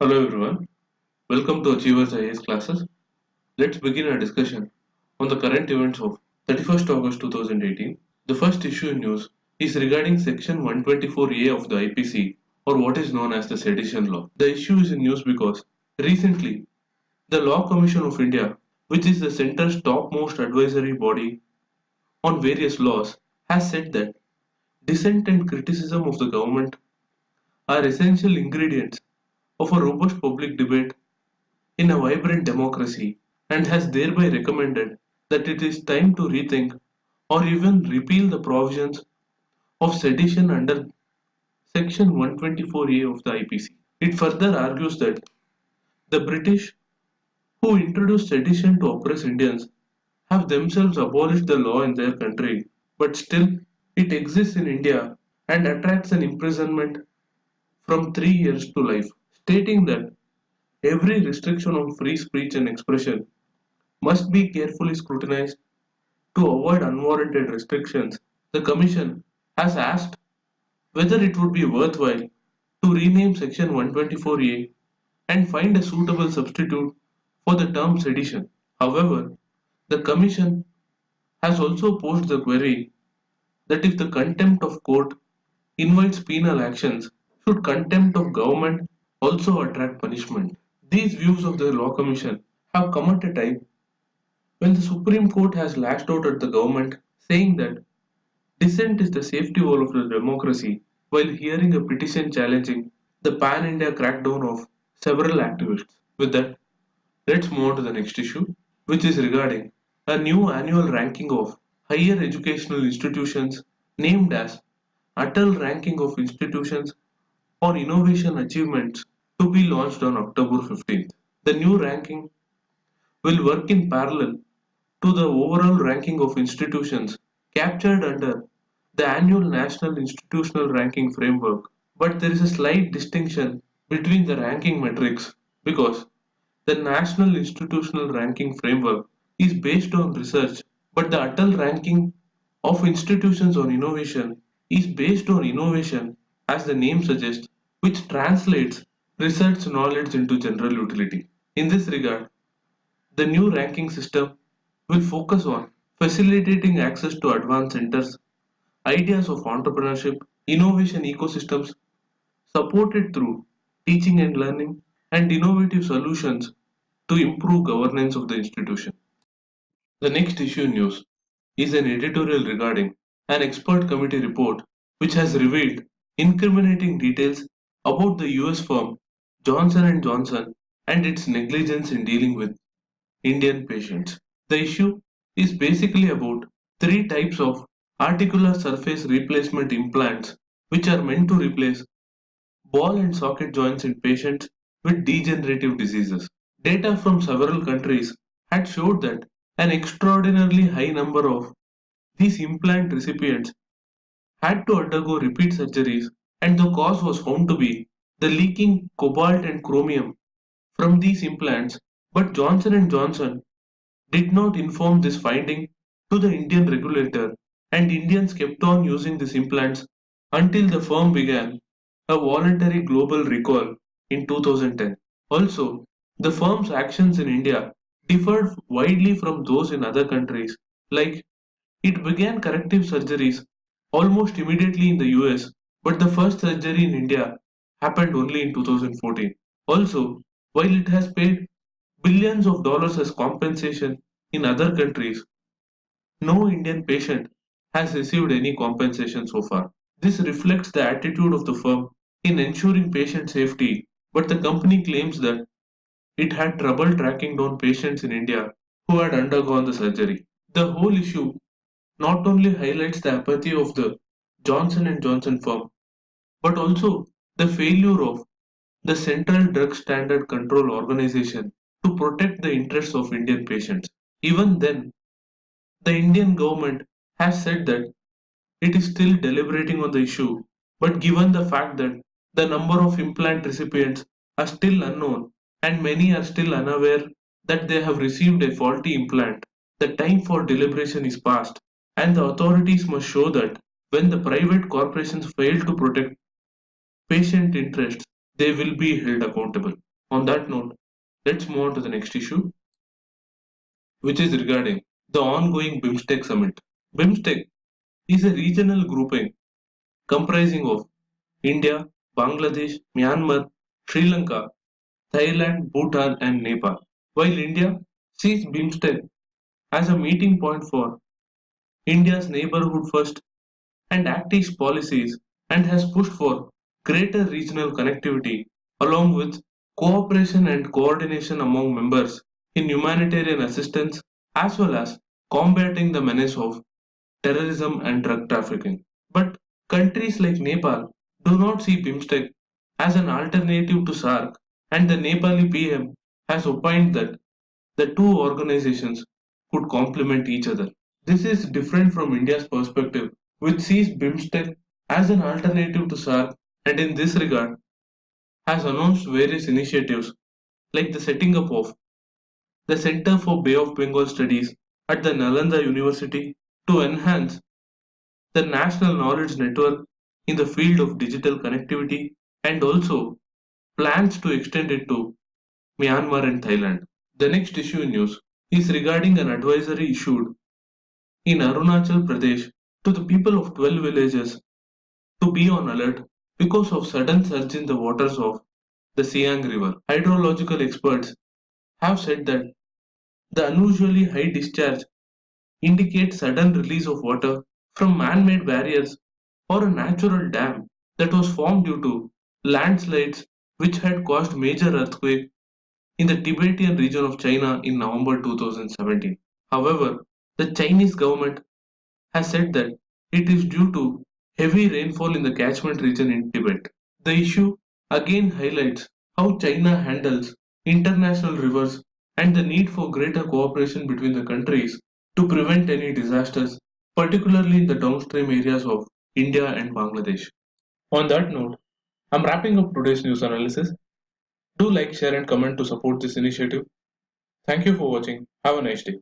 Hello everyone, welcome to Achievers IAS classes. Let's begin our discussion on the current events of 31st August 2018. The first issue in news is regarding Section 124A of the IPC, or what is known as the Sedition Law. The issue is in news because recently the Law Commission of India, which is the centre's topmost advisory body on various laws, has said that dissent and criticism of the government are essential ingredients of a robust public debate in a vibrant democracy, and has thereby recommended that it is time to rethink or even repeal the provisions of sedition under Section 124A of the IPC. It further argues that the British, who introduced sedition to oppress Indians, have themselves abolished the law in their country, but still it exists in India and attracts an imprisonment from 3 years to life, stating that every restriction on free speech and expression must be carefully scrutinized to avoid unwarranted restrictions. The Commission has asked whether it would be worthwhile to rename Section 124A and find a suitable substitute for the term sedition. However, the Commission has also posed the query that if the contempt of court invites penal actions, should contempt of government also attract punishment? These views of the Law Commission have come at a time when the Supreme Court has lashed out at the government, saying that dissent is the safety wall of the democracy, while hearing a petition challenging the pan India crackdown of several activists. With that, let's move on to the next issue, which is regarding a new annual ranking of higher educational institutions named as Atal Ranking of Institutions or Innovation Achievements to be launched on October 15th. The new ranking will work in parallel to the overall ranking of institutions captured under the annual National Institutional Ranking Framework. But there is a slight distinction between the ranking metrics because the National Institutional Ranking Framework is based on research, but the Atal Ranking of Institutions on Innovation is based on innovation, as the name suggests, which translates research knowledge into general utility. In this regard, the new ranking system will focus on facilitating access to advanced centers, ideas of entrepreneurship, innovation ecosystems supported through teaching and learning, and innovative solutions to improve governance of the institution. The next issue in news is an editorial regarding an expert committee report which has revealed incriminating details about the US firm Johnson & Johnson and its negligence in dealing with Indian patients. The issue is basically about three types of articular surface replacement implants which are meant to replace ball and socket joints in patients with degenerative diseases. Data from several countries had showed that an extraordinarily high number of these implant recipients had to undergo repeat surgeries, and the cause was found to be the leaking cobalt and chromium from these implants. But Johnson & Johnson did not inform this finding to the Indian regulator, and Indians kept on using these implants until the firm began a voluntary global recall in 2010. Also, the firm's actions in India differed widely from those in other countries, like it began corrective surgeries almost immediately in the US, but the first surgery in India happened only in 2014. Also, while it has paid billions of dollars as compensation in other countries, no Indian patient has received any compensation so far. This reflects the attitude of the firm in ensuring patient safety, but the company claims that it had trouble tracking down patients in India who had undergone the surgery. The whole issue not only highlights the apathy of the Johnson & Johnson firm, but also the failure of the Central Drug Standard Control Organization to protect the interests of Indian patients. Even then, the Indian government has said that it is still deliberating on the issue, but given the fact that the number of implant recipients are still unknown and many are still unaware that they have received a faulty implant, the time for deliberation is past, and the authorities must show that when the private corporations fail to protect patient interests, they will be held accountable. On that note, let's move on to the next issue, which is regarding the ongoing BIMSTEC summit. BIMSTEC is a regional grouping comprising of India, Bangladesh, Myanmar, Sri Lanka, Thailand, Bhutan, and Nepal. While India sees BIMSTEC as a meeting point for India's neighborhood first and Act's policies and has pushed for greater regional connectivity along with cooperation and coordination among members in humanitarian assistance as well as combating the menace of terrorism and drug trafficking. But countries like Nepal do not see BIMSTEC as an alternative to SARC, and the Nepali PM has opined that the two organizations could complement each other. This is different from India's perspective, which sees BIMSTEC as an alternative to SARC and in this regard has announced various initiatives like the setting up of the Center for Bay of Bengal Studies at the Nalanda University to enhance the national knowledge network in the field of digital connectivity and also plans to extend it to Myanmar and Thailand. The next issue in news is regarding an advisory issued in Arunachal Pradesh to the people of 12 villages to be on alert because of sudden surge in the waters of the Siang River. Hydrological experts have said that the unusually high discharge indicates sudden release of water from man-made barriers or a natural dam that was formed due to landslides which had caused major earthquake in the Tibetan region of China in November 2017. However, the Chinese government has said that it is due to heavy rainfall in the catchment region in Tibet. The issue again highlights how China handles international rivers and the need for greater cooperation between the countries to prevent any disasters, particularly in the downstream areas of India and Bangladesh. On that note, I'm wrapping up today's news analysis. Do like, share, and comment to support this initiative. Thank you for watching. Have a nice day.